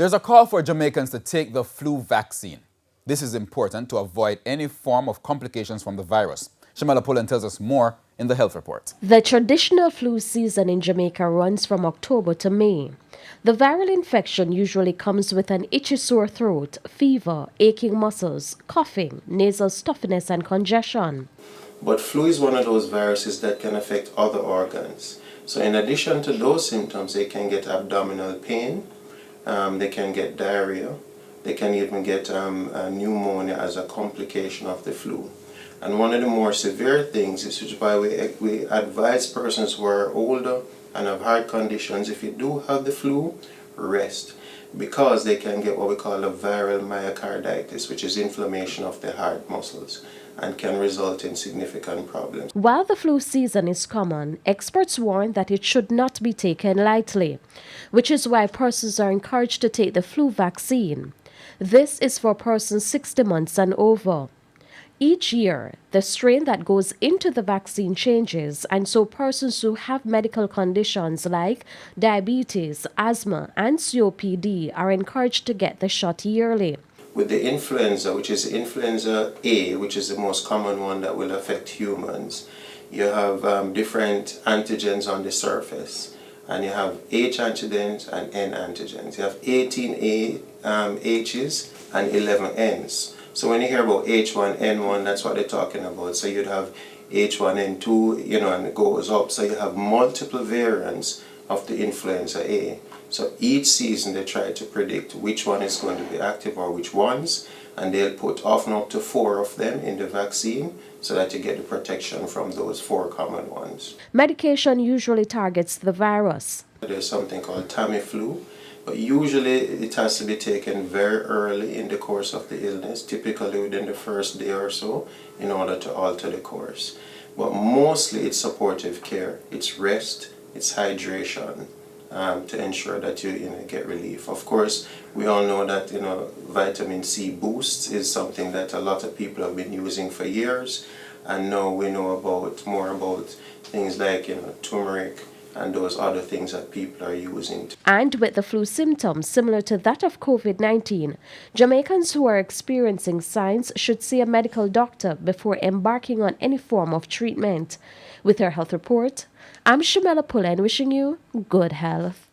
There's a call for Jamaicans to take the flu vaccine. This is important to avoid any form of complications from the virus. Shamala Pullen tells us more in the health report. The traditional flu season in Jamaica runs from October to May. The viral infection usually comes with an itchy sore throat, fever, aching muscles, coughing, nasal stuffiness, and congestion. But flu is one of those viruses that can affect other organs. So in addition to those symptoms, they can get abdominal pain, they can get diarrhea, they can even get pneumonia as a complication of the flu. And one of the more severe things is which why we advise persons who are older and have heart conditions, if you do have the flu, rest. Because they can get what we call a viral myocarditis, which is inflammation of the heart muscles, and can result in significant problems. While the flu season is common, experts warn that it should not be taken lightly, which is why persons are encouraged to take the flu vaccine. This is for persons 60 months and over. Each year, the strain that goes into the vaccine changes, and so persons who have medical conditions like diabetes, asthma, and COPD are encouraged to get the shot yearly. With the influenza, which is influenza A, which is the most common one that will affect humans, you have different antigens on the surface, and you have H antigens and N antigens. You have 18 H's and 11 N's. So when you hear about H1N1, that's what they're talking about. So you'd have H1N2, and it goes up. So you have multiple variants of the influenza A. So each season they try to predict which one is going to be active or which ones, and they'll put often up to 4 of them in the vaccine so that you get the protection from those 4 common ones. Medication usually targets the virus. There's something called Tamiflu, but usually it has to be taken very early in the course of the illness, typically within the first day or so, in order to alter the course. But mostly it's supportive care, it's rest, it's hydration, to ensure that you get relief. Of course, we all know that vitamin C boosts is something that a lot of people have been using for years, and now we know more about things like turmeric and those other things that people are using. And with the flu symptoms similar to that of COVID-19, Jamaicans who are experiencing signs should see a medical doctor before embarking on any form of treatment. With our health report, I'm Shamala Pullen wishing you good health.